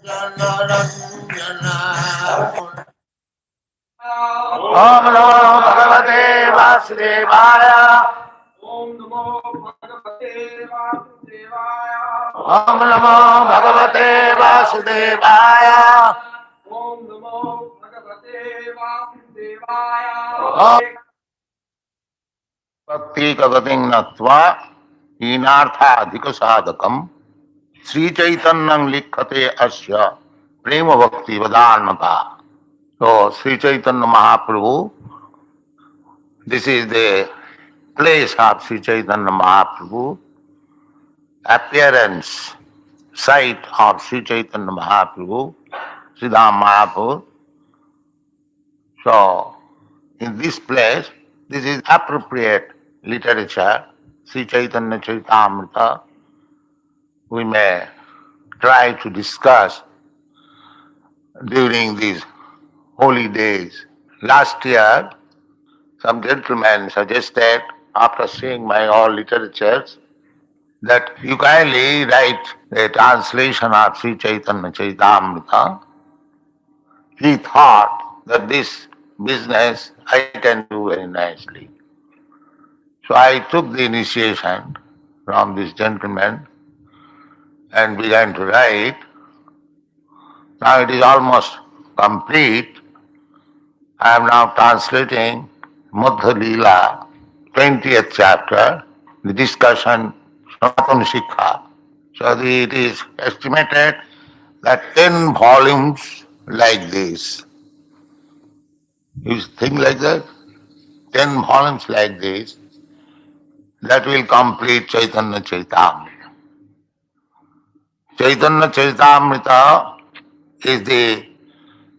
Om Namo Bhagavate Vasudevaya. Om Namo Bhagavate Vasudevaya. Om Namo Bhagavate Vasudevaya. Om Namo Bhagavate Vasudevaya. Bhakti kagating natva hinartha adhika sadhakam Sri Chaitanyam likhate asya prema bhakti vadanata. So Sri Chaitanya Mahaprabhu, this is the place of Sri Chaitanya Mahaprabhu, appearance, site of Sri Chaitanya Mahaprabhu, Sridham Mahaprabhu. So in this place, this is appropriate literature, Sri Chaitanya Charitamrita. We may try to discuss during these holy days. Last year, some gentlemen suggested, after seeing my all literatures, that you kindly write a translation of Sri Chaitanya Charitamrita. He thought that this business I can do very nicely. So I took the initiation from this gentleman and began to write. Now it is almost complete. I am now translating Madhya Leela, 20th chapter, the discussion Sanatana Shikha. So it is estimated that 10 volumes like this. You think like that? 10 volumes like this, that will complete Chaitanya Charitamrita. Chaitanya Charitamrita is the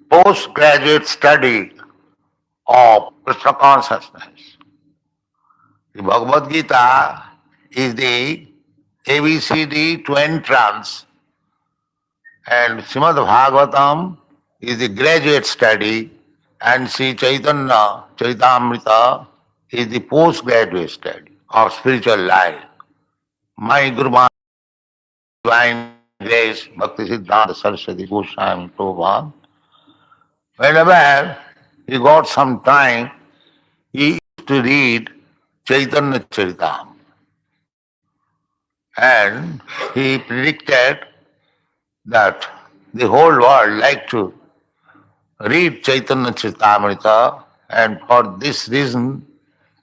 postgraduate study of Krishna consciousness. The Bhagavad Gita is the ABCD to entrance, and Srimad Bhagavatam is the graduate study, and Sri Chaitanya Charitamrita is the postgraduate study of spiritual life. My Guru Maharaj, Divine Grace, Bhakti Siddhanta Saraswati Goswami Prabhupada, whenever he got some time, he used to read Chaitanya Charitamrita. And he predicted that the whole world like to read Chaitanya Charitamrita, and for this reason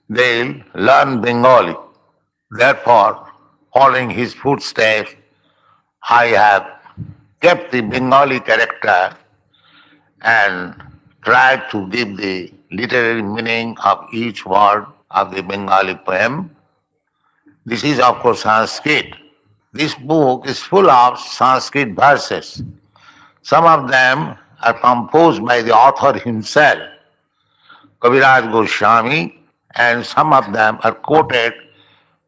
they'll learn Bengali. Therefore, following his footsteps, I have kept the Bengali character and tried to give the literary meaning of each word of the Bengali poem. This is, of course, Sanskrit. This book is full of Sanskrit verses. Some of them are composed by the author himself, Kaviraj Goswami, and some of them are quoted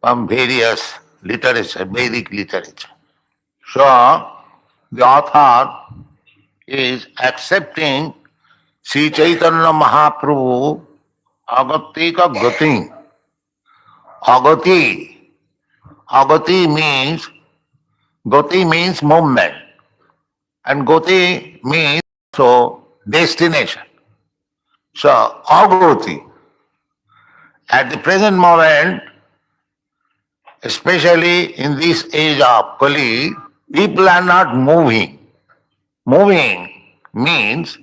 from various literature, Vedic literature. So, the author is accepting Sri Chaitanya Mahaprabhu Agatika Gati. Agati. Gati means movement, and Gati means so destination. So Agati. At the present moment, especially in this age of Kali, people are not moving. Moving means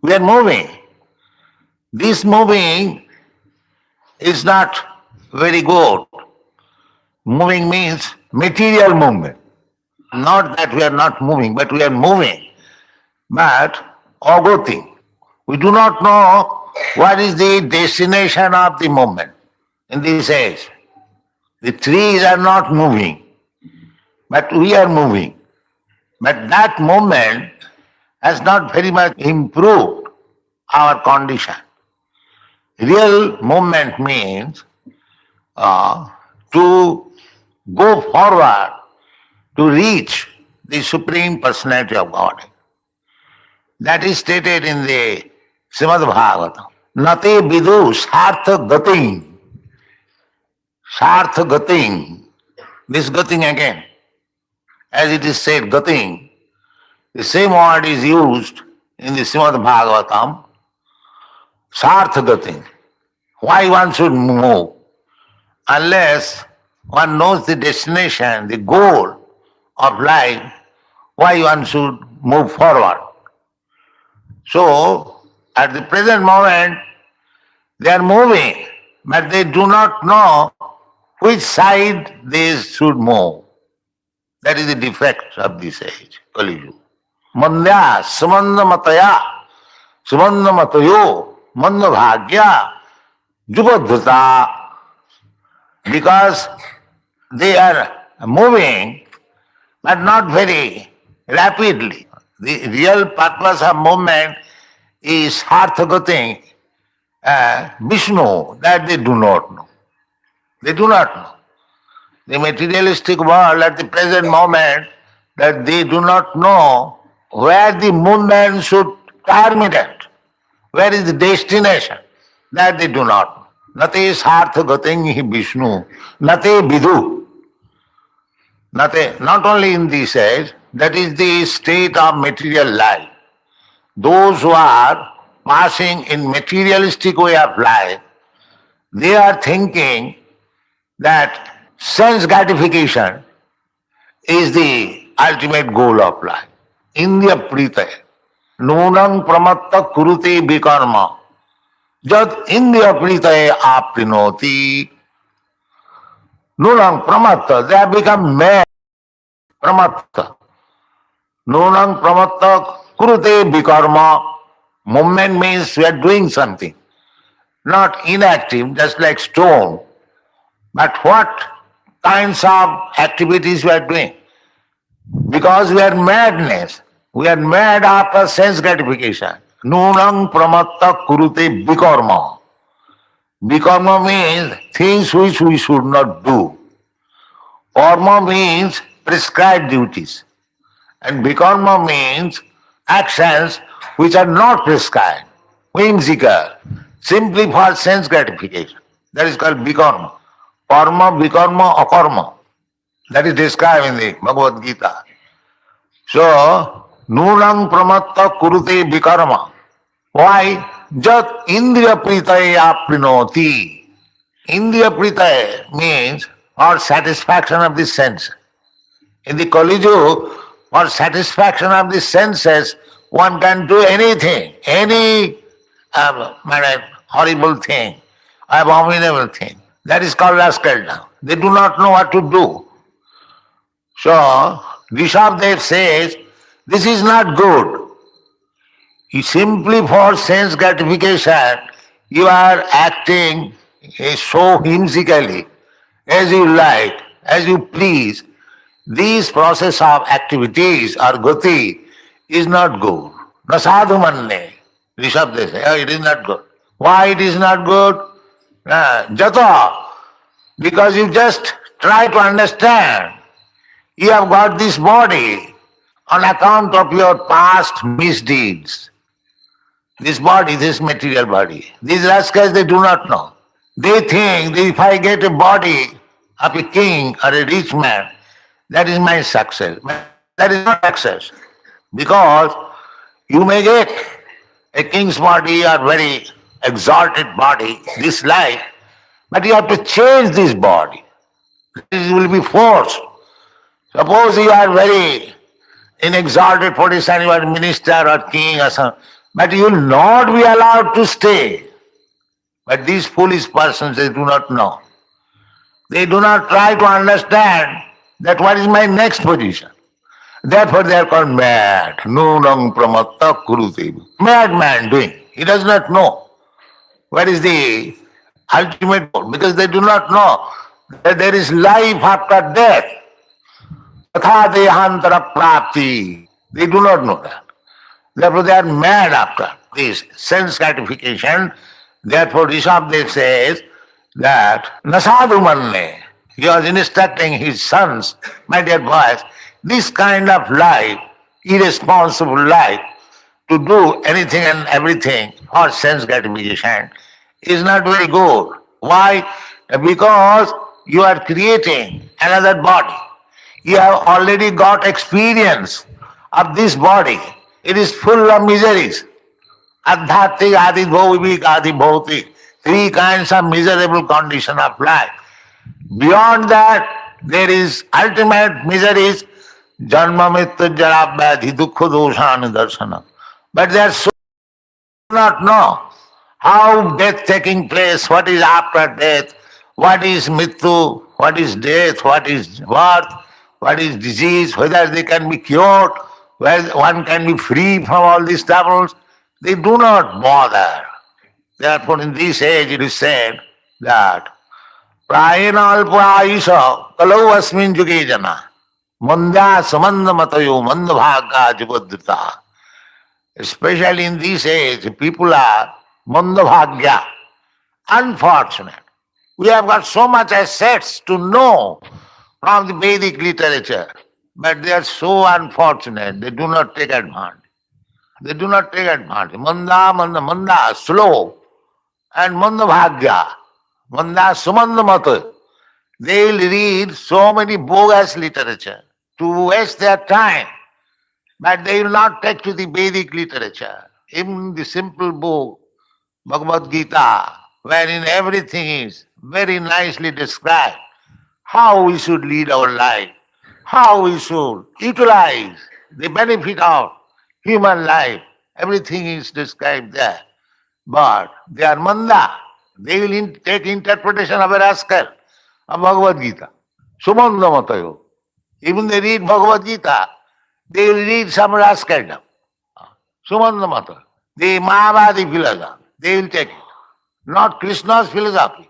we are moving. This moving is not very good. Moving means material movement. Not that we are not moving, but we are moving. But agati. We do not know what is the destination of the movement in this age. The trees are not moving, but we are moving. But that movement has not very much improved our condition. Real movement means to go forward to reach the Supreme Personality of God. That is stated in the Srimad Bhagavatam. Nate vidu sartha gating. Sartha gating. This gating again. As it is said, gating. The same word is used in the Srimad Bhagavatam, Sarthagati. Why one should move? Unless one knows the destination, the goal of life, why one should move forward. So, at the present moment, they are moving, but they do not know which side they should move. That is the defect of this age, Kali Yuga. Mandya, Samanda Mataya, Samanda Matayo, Manda Bhagya, Jubadhuta, because they are moving but not very rapidly. The real purpose of movement is Sarthagati, Vishnu, that they do not know. They do not know. The materialistic world at the present moment, that they do not know where the movement should terminate, where is the destination, that they do not know. Nate sarthagating hi Vishnu, nate vidu. Nate, not only in this age, that is the state of material life. Those who are passing in materialistic way of life, they are thinking that sense gratification is the ultimate goal of life. Indriya prita, nunang pramatta kurute vikarma, jad indriya prita aprinoti. Nunang pramatta, they have become mad. Pramatta. Nunang pramatta kurute vikarma. Movement means we are doing something. Not inactive, just like stone. But what kinds of activities we are doing? Because we are madness. We are mad after sense gratification. Nunang pramatta kurute vikarma. Vikarma means things which we should not do. Karma means prescribed duties. And vikarma means actions which are not prescribed, whimsical, simply for sense gratification. That is called vikarma. Karma, vikarma, akarma. That is described in the Bhagavad Gita. So, nunang pramatta kurute vikarma. Why? Jat indriya pritaye aprinoti. Indriya pritaye means for satisfaction of the sense. In the Kali Yuga, for satisfaction of the senses, one can do anything, any horrible thing, abominable thing. That is called rascal now. They do not know what to do. So, Vishal says, this is not good. You simply for sense gratification, you are acting so whimsically, as you like, as you please. This process of activities or gati is not good. Na sadhu manne. Rishabh they say, oh, it is not good. Why it is not good? Jata. Because you just try to understand. You have got this body on account of your past misdeeds. This body, this material body. These rascals, they do not know. They think that if I get a body of a king or a rich man, that is my success. But that is not success. Because you may get a king's body or very exalted body, this life, but you have to change this body. This will be forced. Suppose you are very in exalted position, you are minister or king or something, but you will not be allowed to stay. But these foolish persons, they do not know. They do not try to understand that what is my next position. Therefore they are called mad. Nunang pramatta kurute. Madman doing. He does not know what is the ultimate goal, because they do not know that there is life after death. Tatha dehantara prapti. They do not know that. Therefore they are mad after this sense gratification. Therefore Rishabdev says that Nasadu manne. He was instructing his sons, my dear boys, this kind of life, irresponsible life, to do anything and everything for sense gratification is not very good. Why? Because you are creating another body. You have already got experience of this body. It is full of miseries. Adhyatik, adi bhauvik, adi bhautik. Three kinds of miserable condition of life. Beyond that, there is ultimate miseries, janma mrityu jara vyadhi dukkha doshana darshana. But they are so not know how death taking place, what is after death, what is mrityu, what is death, what is birth, what is disease, whether they can be cured, whether one can be free from all these troubles. They do not bother. Therefore, in this age it is said that Prayena alpayusha kalau asmin juge jana manda samanda matayo manda bhaga jubadrita. Especially in this age, people are manda bhagya, unfortunate. We have got so much assets to know from the Vedic literature, but they are so unfortunate, they do not take advantage. They do not take advantage. Manda, slow, and manda bhagya, manda sumanda mata. They will read so many bogus literature to waste their time, but they will not take to the Vedic literature. Even the simple book, Bhagavad Gita, wherein everything is very nicely described, how we should lead our life, how we should utilize the benefit of human life. Everything is described there. But they are manda. They will take interpretation of a rascal of Bhagavad Gita. Sumanda matayo. Even they read Bhagavad Gita, they will read some rascaldom. Sumanda matayo. The Mahabharati philosophy, they will take it. Not Krishna's philosophy.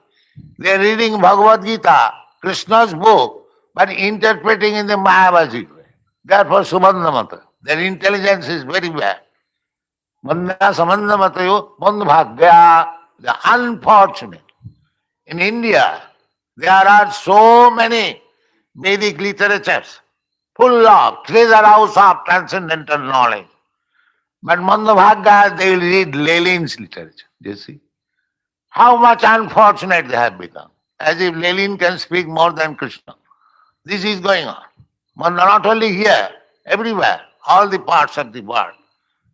They are reading Bhagavad Gita, Krishna's book, but interpreting in the Mahabharati way. Therefore, Sumanda matayo. Their intelligence is very bad. Manda samanda matayo mandbhagya, the unfortunate. In India, there are so many Vedic literatures full of treasure house of transcendental knowledge. But mandbhagya, they will read Lenin's literature. Do you see? How much unfortunate they have become. As if Lenin can speak more than Krishna. This is going on. Not only here, everywhere, all the parts of the world.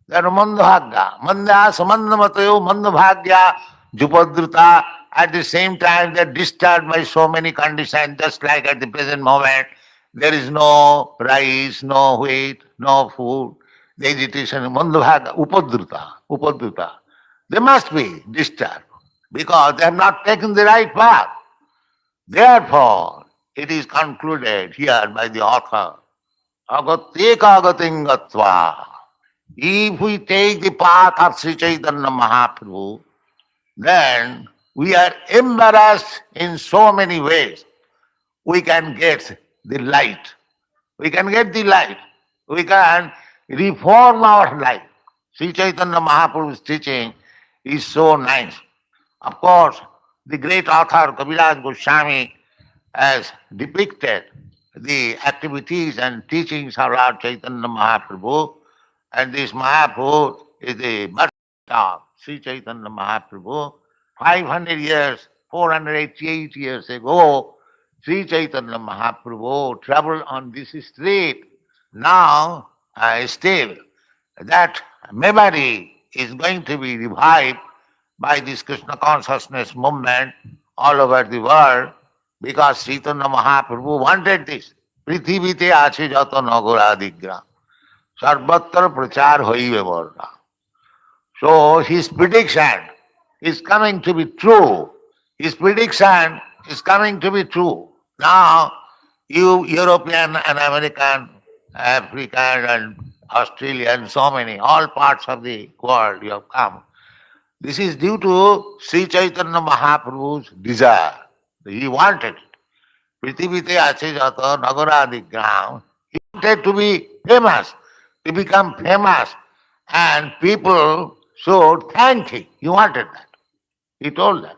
There are mandbhagya. Manda samanda matayo mandbhagya jupadruta. At the same time, they are disturbed by so many conditions, just like at the present moment. There is no rice, no wheat, no food. The agitation, mandbhagya, upadruta. They must be disturbed because they have not taken the right path. Therefore, it is concluded here by the author, agatyeka agatingatva. If we take the path of Sri Chaitanya Mahaprabhu, then we are embarrassed in so many ways. We can get the light. We can get the light. We can reform our life. Sri Chaitanya Mahaprabhu's teaching is so nice. Of course, the great author Kaviraj Goswami has depicted the activities and teachings of Lord Chaitanya Mahaprabhu, and this Mahaprabhu is the birth of Sri Chaitanya Mahaprabhu. 500 years, 488 years ago, Sri Chaitanya Mahaprabhu traveled on this street. Now, still, that memory is going to be revived by this Krishna consciousness movement all over the world because Chaitanya Mahaprabhu wanted this. Prithivite ache jato Nagar adigra. Sarvatra prachar hoive varna. So his prediction is coming to be true. His prediction is coming to be true. Now, you European and American, African and Australian, so many, all parts of the world you have come. This is due to Sri Chaitanya Mahaprabhu's desire. He wanted it. Prithivite ache jato Nagara adigram. He wanted to be famous, to become famous, and people should thank him. He wanted that. He told them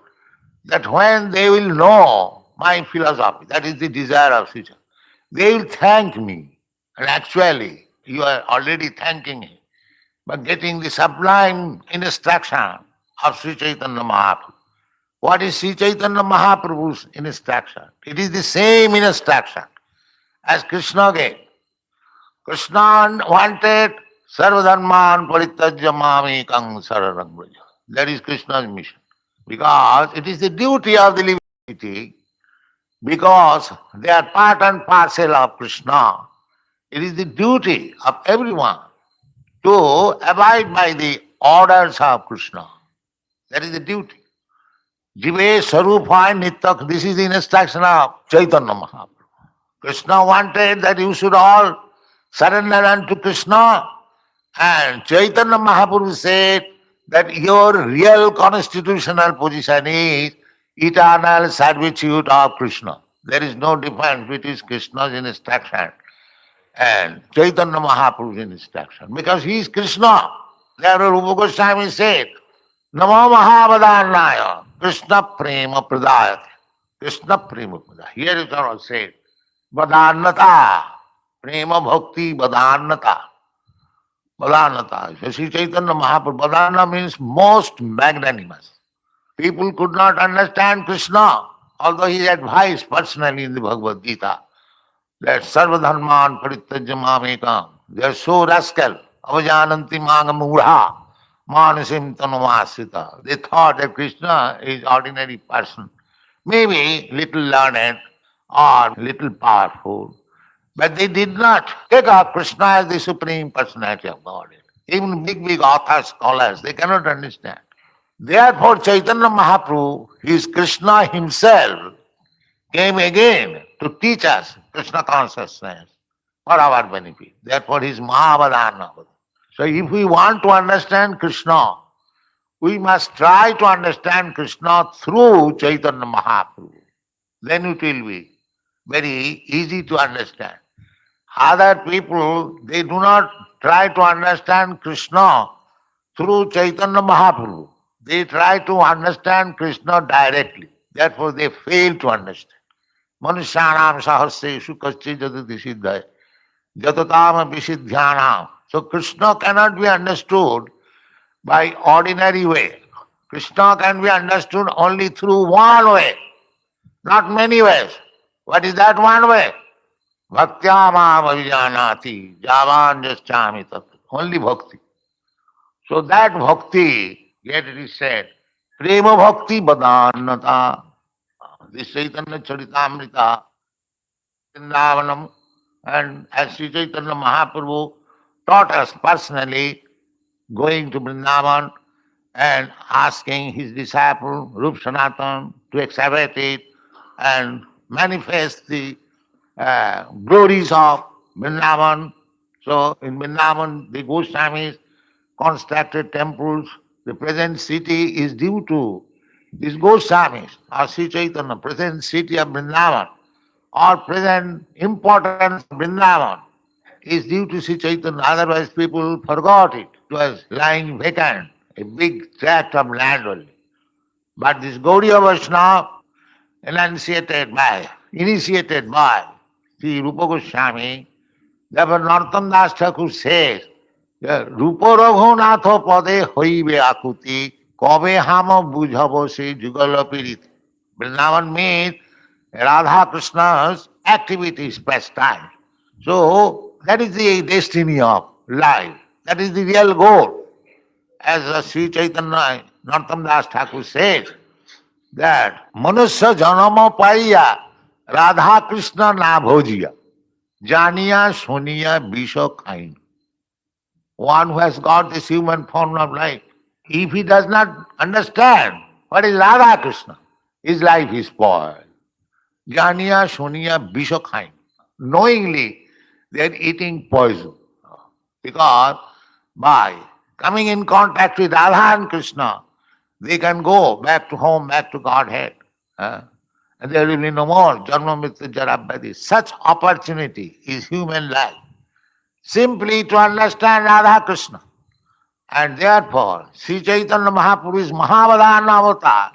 that when they will know my philosophy, that is the desire of Sri Chaitanya, they will thank me. And actually, you are already thanking him by getting the sublime instruction of Sri Chaitanya Mahaprabhu. What is Sri Chaitanya Mahaprabhu's instruction? It is the same instruction as Krishna gave. Krishna wanted sarvadharman parityajya mamekang saranam braja. That is Krishna's mission. Because it is the duty of the living entity, because they are part and parcel of Krishna. It is the duty of everyone to abide by the orders of Krishna. That is the duty. Jive Sarupai Nityak, this is the instruction of Chaitanya Mahaprabhu. Krishna wanted that you should all surrender unto Krishna, and Chaitanya Mahaprabhu said that your real constitutional position is eternal servitude of Krishna. There is no difference between Krishna's instruction and Chaitanya Mahaprabhu's instruction, because he is Krishna. Therefore Rupa Goswami said, Namo Mahavadhanaya Krishna Prema Pradayate. Krishna Prema Pradayate. Here it is said, Vadhanata, Prema Bhakti Vadhanata. Vadhanata. So Sri Chaitanya Mahaprabhu, Vadhana means most magnanimous. People could not understand Krishna, although he advised personally in the Bhagavad Gita that Sarvadharman Parityajya Mamekam. They are so rascal. Avajananti Manga Mudha. Manasim Tanumasita. They thought that Krishna is ordinary person, maybe little learned or little powerful, but they did not take up Krishna as the supreme personality of Godhead. Even big authors, scholars, they cannot understand. Therefore, Chaitanya Mahaprabhu, his Krishna himself, came again to teach us Krishna consciousness for our benefit. Therefore, he is Mahavadana. So if we want to understand Krishna, we must try to understand Krishna through Chaitanya Mahaprabhu. Then it will be very easy to understand. Other people, they do not try to understand Krishna through Chaitanya Mahaprabhu. They try to understand Krishna directly. Therefore, they fail to understand. Manusyanam sahasreshu kaschi jadati siddhaya jatatam apisidhyanam. So Krishna cannot be understood by ordinary way. Krishna can be understood only through one way, not many ways. What is that one way? Bhaktya mam avijanati javan jaschami tat. Only bhakti. So that bhakti, yet it is said, prema bhakti badannata. This Chaitanya Charitamrita, Vrindavanam, and as Sri Chaitanya Mahaprabhu taught us personally, going to Vrindavan and asking his disciple Rup Sanatan to excavate it and manifest the glories of Vrindavan. So in Vrindavan, the Goswamis constructed temples. The present city is due to these Goswamis or Sri Chaitanya, present city of Vrindavan or present importance of Vrindavan is due to Sri Chaitanya. Otherwise people forgot it. It was lying vacant, a big tract of land only. But this Gaudiya Vaishnava, initiated by Sri Rupa Goswami, therefore Narottam Das Thakur says, Rupa Raghunatha Pade Hoibe Akuti Kobe Hama Bujhavo Se Jugala Pirit. Vrindavan means Radha Krishna's activities, pastime. So that is the destiny of life. That is the real goal. As Sri Chaitanya Narottam Das Thakur says, that Manusya Janama Paiya Radha Krishna Na Bhojiya Janiya Soniya Bisha Khain. One who has got this human form of life, if he does not understand what is Radha Krishna, his life is spoiled. Janiya Soniya Bisha Khain. Knowingly they are eating poison. Because by coming in contact with Radha and Krishna, they can go back to home, back to Godhead. And there will be no more Janma Mrityu Jara Vyadhi. Such opportunity is human life. Simply to understand Radha Krishna. And therefore, Sri Chaitanya Mahaprabhu is Mahavadana avatar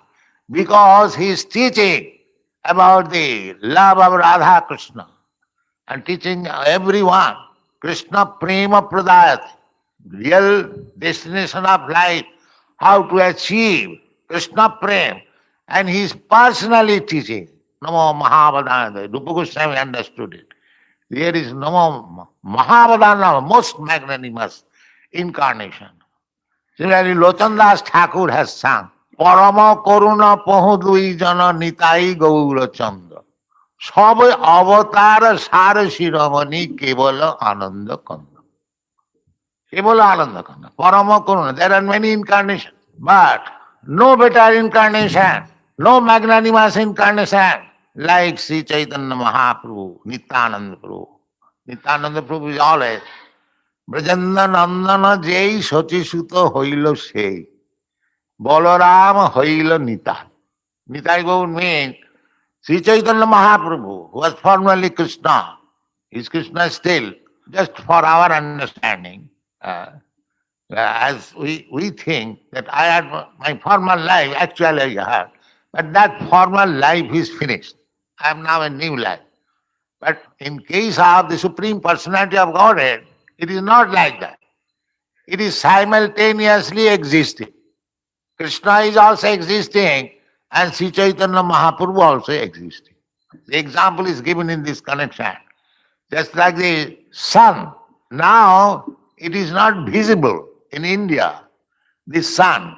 because he is teaching about the love of Radha Krishna and teaching everyone Krishna Prema Pradayat, real destination of life, how to achieve Krishna Prem. And he is personally teaching. Namo Mahavadana. Rupa Goswami understood it. There is no Mahavadana, most magnanimous incarnation. Similarly, Lochandas Thakur has sung, Parama Karuna Pahudui Jana Nitai Gaura Chandra. সব অবতার সার শিরোমণি কেবল আনন্দ কন্দ কেবল আনন্দ কন্দ পরম করুণা there are many incarnations but no better incarnation no magnanimous incarnation like Sri Chaitanya Mahaprabhu Nityananda Prabhu Nityananda Prabhu is always Brajendra নন্দন যেই শচীসুত হইল সেই বলরাম হইল Nitai Nitai Gour means Sri Chaitanya Mahaprabhu was formerly Krishna, is Krishna still, just for our understanding. As we think that I had my former life, actually I had, but that former life is finished. I am now a new life. But in case of the Supreme Personality of Godhead, it is not like that. It is simultaneously existing. Krishna is also existing and Sri Chaitanya Mahaprabhu also existing. The example is given in this connection. Just like the sun, now it is not visible in India, the sun,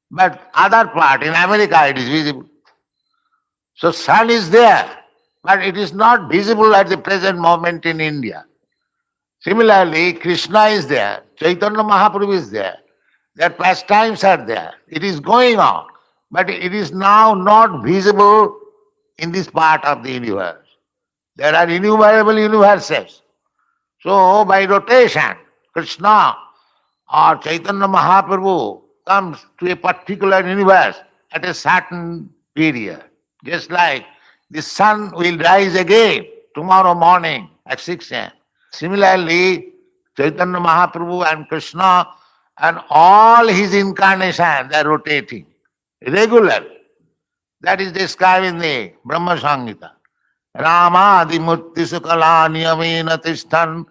but other part, in America it is visible. So sun is there, but it is not visible at the present moment in India. Similarly, Krishna is there, Chaitanya Mahaprabhu is there, their pastimes are there, it is going on, but it is now not visible in this part of the universe. There are innumerable universes. So by rotation, Krishna or Chaitanya Mahaprabhu comes to a particular universe at a certain period. Just like the sun will rise again tomorrow morning at 6 a.m. Similarly, Chaitanya Mahaprabhu and Krishna and all his incarnations, they are rotating regularly. That is described in the Brahma Samhita. Ramadi Murti Sukala Niyamena Tishtan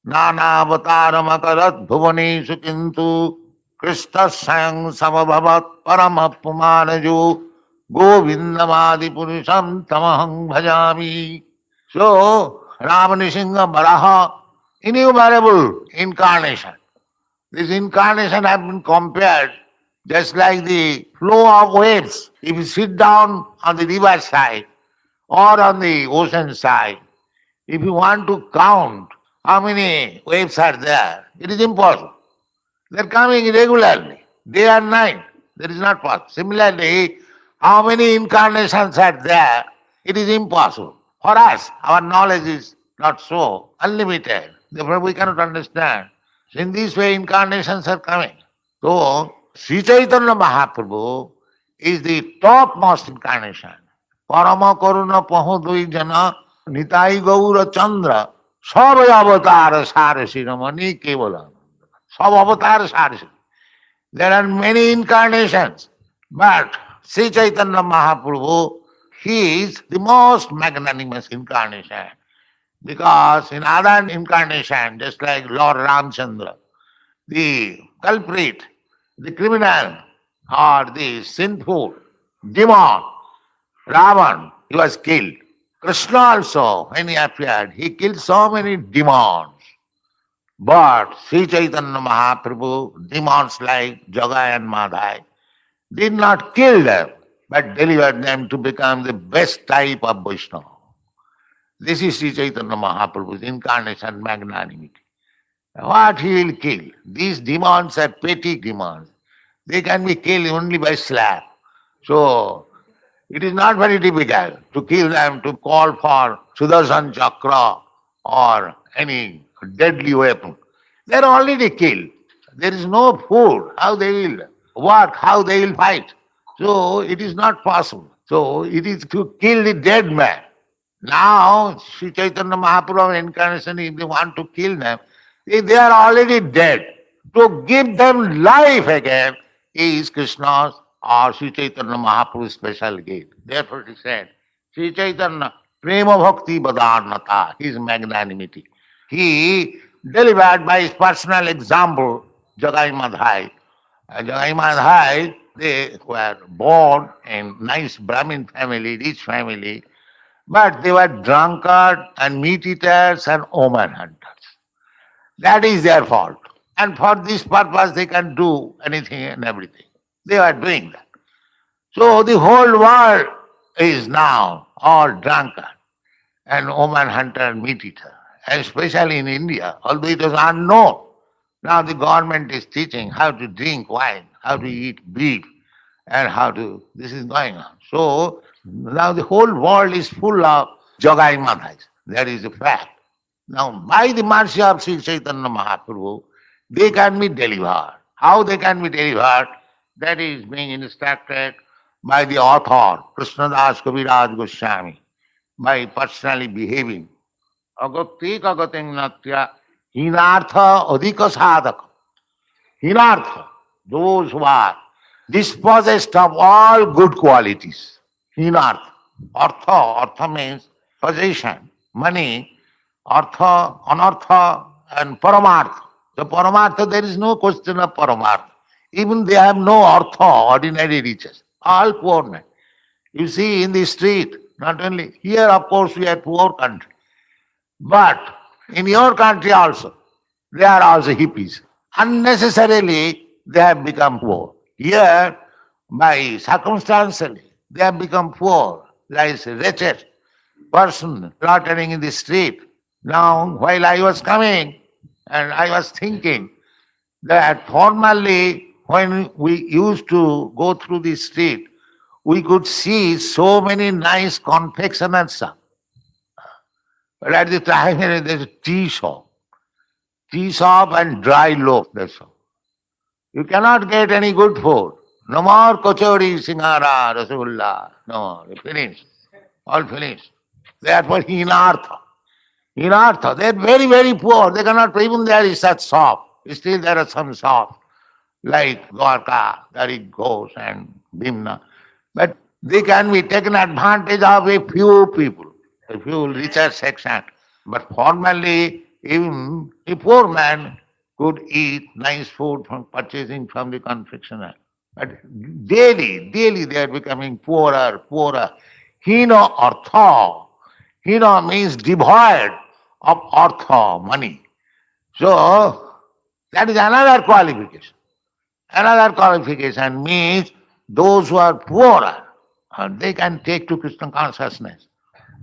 Nana Avataram Akarat Bhuvaneshu Kintu Krishna Sayang Samabhavat Parama Pumanaju Govindamadi Purusham Tamahang Bhajami. So, Ramanishinga Baraha, innumerable incarnation. This incarnation have been compared just like the flow of waves. If you sit down on the river side or on the ocean side, if you want to count how many waves are there, it is impossible. They are coming regularly, day and night. That is not possible. Similarly, how many incarnations are there, it is impossible. For us, our knowledge is not so unlimited. Therefore, we cannot understand. So in this way, incarnations are coming. So, Sri Chaitanya Mahaprabhu is the topmost incarnation. Parama Karuna Pahudui Jana Nitai Gaura Chandra Sab Avatar Sarashiramani Kevala. Sab Avatar Sarashiramani. There are many incarnations, but Sri Chaitanya Mahaprabhu, he is the most magnanimous incarnation. Because in other incarnation, just like Lord Ramchandra, the culprit, the criminal, or the sinful demon, Ravan, he was killed. Krishna also, when he appeared, he killed so many demons. But Sri Chaitanya Mahaprabhu, demons like Jagai and Madhai, did not kill them, but delivered them to become the best type of Vaishnava. This is Sri Chaitanya Mahaprabhu's incarnation magnanimity. What he will kill? These demons are petty demons. They can be killed only by slap. So, it is not very difficult to kill them, to call for Sudarshan Chakra or any deadly weapon. They are already killed. There is no food. How they will work, how they will fight. So, it is not possible. So, it is to kill the dead man. Now, Sri Chaitanya Mahaprabhu incarnation, if they want to kill them, they are already dead. To give them life again is Krishna's or Sri Chaitanya Mahaprabhu's special gift. Therefore he said, Sri Chaitanya Prema Bhakti Badanata, his magnanimity. He delivered by his personal example Jagai Madhai. Jagai Madhai, they were born in nice Brahmin family, rich family. But they were drunkard and meat eaters and woman hunters. That is their fault. And for this purpose, they can do anything and everything. They were doing that. So the whole world is now all drunkard and woman hunter and meat eater, and especially in India, although it was unknown. Now the government is teaching how to drink wine, how to eat beef, and how to, this is going on. So now the whole world is full of Jogai Madhais. That is a fact. Now, by the mercy of Sri Chaitanya Mahaprabhu, they can be delivered. How they can be delivered? That is being instructed by the author, Krishnadas Kaviraj Goswami, by personally behaving. Agati kagating natya hinartha adhika sadhaka. Hinartha, those who are dispossessed of all good qualities. Hinartha. Artha means possession, money. Artha, anartha, and paramartha. The paramartha, there is no question of paramartha. Even they have no artha, ordinary riches. All poor men. You see in the street, not only here, of course, we are poor country, but in your country also, they are also hippies. Unnecessarily, they have become poor. Here, by circumstantially, they have become poor, like a wretched person loitering in the street. Now, while I was coming, and I was thinking that formerly, when we used to go through the street, we could see so many nice confectionery shop. But at the time, there's a tea shop and dry loaf, that's all. You cannot get any good food. No more kachori, singara, rasgulla. No, more. Finished. All finished. Therefore, hinartha. Hinartha. They're very, very poor. They cannot, even there is such shop. Still there are some shops like Gaura, there is Ghosh and Bhimna. But they can be taken advantage of a few people, a few richer section. But formerly, even a poor man could eat nice food from purchasing from the confectioner. But daily they are becoming poorer, poorer. Hina artha. Hina means devoid of artha, money. So that is another qualification. Another qualification means those who are poorer, they can take to Krishna consciousness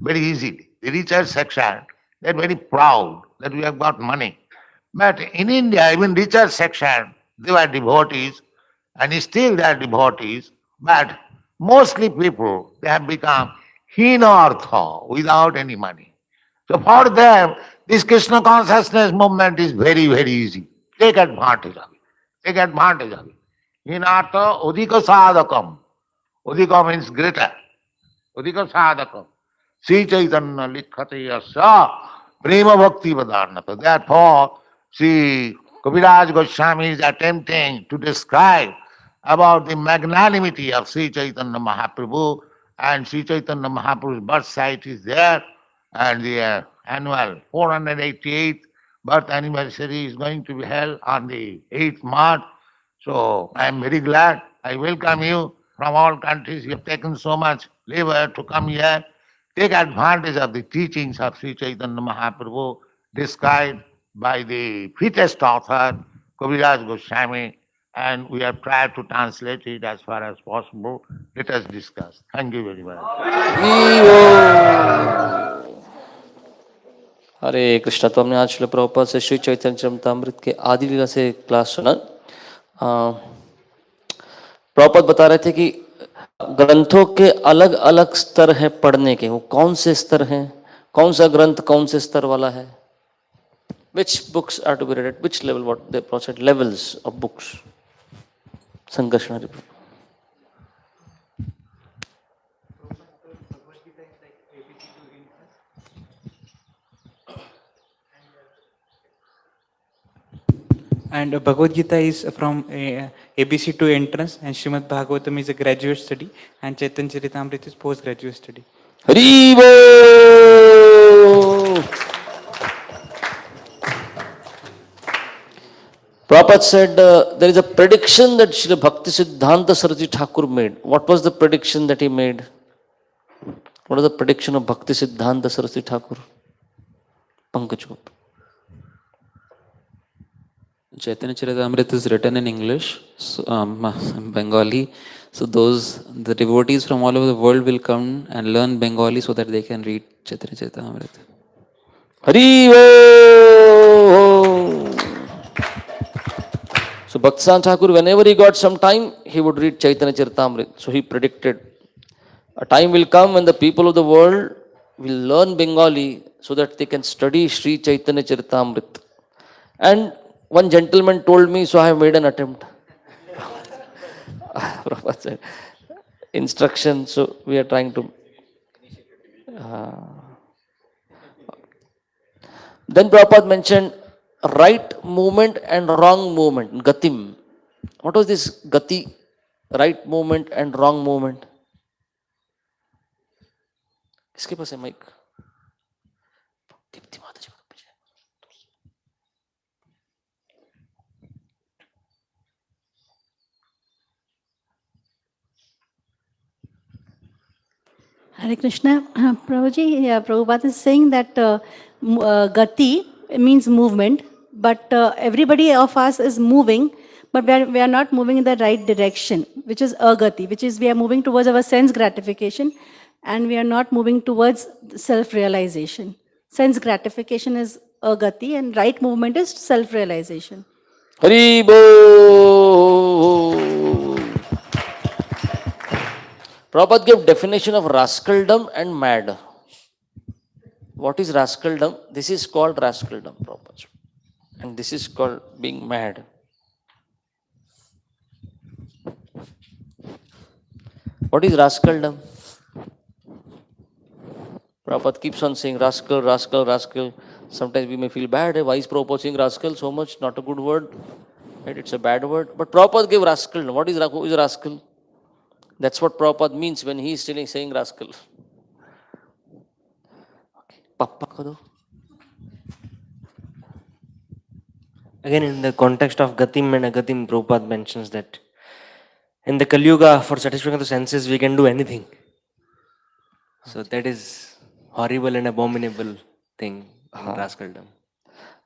very easily. The richer section, they are very proud that we have got money. But in India, even richer section, they were devotees, and still they are devotees, but mostly people, they have become hinartha, without any money. So for them, this Krishna consciousness movement is very, very easy. Take advantage of it. Take advantage of it. Hinartha udika sadhakam. Udika means greater. Udika sadhakam. Sri Chaitanya likhate yasya prema bhakti vadarnata. Therefore, Sri Kaviraj Goswami is attempting to describe about the magnanimity of Sri Chaitanya Mahaprabhu, and Sri Chaitanya Mahaprabhu's birth site is there, and the annual 488th birth anniversary is going to be held on the 8th March. So I am very glad. I welcome you from all countries. You have taken so much labor to come here. Take advantage of the teachings of Sri Chaitanya Mahaprabhu described by the fittest author, Kaviraj Goswami, and we have tried to translate it as far as possible. Let us discuss. Thank you very much. हरे कृष्णा। तो हमने आज श्रील प्रभुपाद से श्री चैतन्य चरितामृत के आदि लीला से class सुना। प्रभुपाद बता रहे थे कि ग्रंथों के अलग अलग स्तर हैं पढ़ने के। वो कौन से स्तर हैं, कौन सा ग्रंथ कौन से स्तर वाला है? Which books are to be read at which level? What they process levels of books. Sankarshana. And Bhagavad Gita is from ABC to entrance, and Srimad Bhagavatam is a graduate study, and Chaitanya Charitamrita is postgraduate study. Haribo! Prabhupada said there is a prediction that Srila Bhakti Siddhanta Saraswati Thakur made. What was the prediction that he made? What is the prediction of Bhakti Siddhanta Saraswati Thakur? Pankaj Gupta. Chaitanya Charitamrita is written in English, so, Bengali. So the devotees from all over the world will come and learn Bengali so that they can read Chaitanya Charitamrita. Hari So Bhaktisan Thakur, whenever he got some time, he would read Chaitanya Charitamrita. So he predicted a time will come when the people of the world will learn Bengali so that they can study Sri Chaitanya Charitamrita. And one gentleman told me, so I have made an attempt. Prabhupada said, instruction, so we are trying to. Then Prabhupada mentioned right movement and wrong movement, gatim. What was this gati, right movement and wrong movement? किसके पास है mic? Deepti माता जी को भेजिए. Hare Krishna. Prabhuji, Prabhupada is saying that gati means movement, but everybody of us is moving, but we are not moving in the right direction, which is agati, which is we are moving towards our sense gratification and we are not moving towards self-realization. Sense gratification is agati and right movement is self-realization. Hari Bo. Prabhupada gave definition of rascaldom and mad. What is rascaldom? This is called rascaldom, Prabhupada. And this is called being mad. What is rascaldom? Prabhupada keeps on saying rascal, rascal, rascal. Sometimes we may feel bad. Why is Prabhupada saying rascal so much? Not a good word. Right? It's a bad word. But Prabhupada gave rascal. What is who is rascal? That's what Prabhupada means when he is still saying rascal. Okay. Papa Kado. Again, in the context of Gatim and Agatim, Prabhupada mentions that in the Kali Yuga, for satisfaction of the senses, we can do anything. So that is horrible and abominable thing in rascaldom.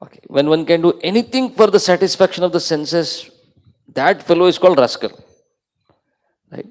Okay. When one can do anything for the satisfaction of the senses, that fellow is called rascal. Right?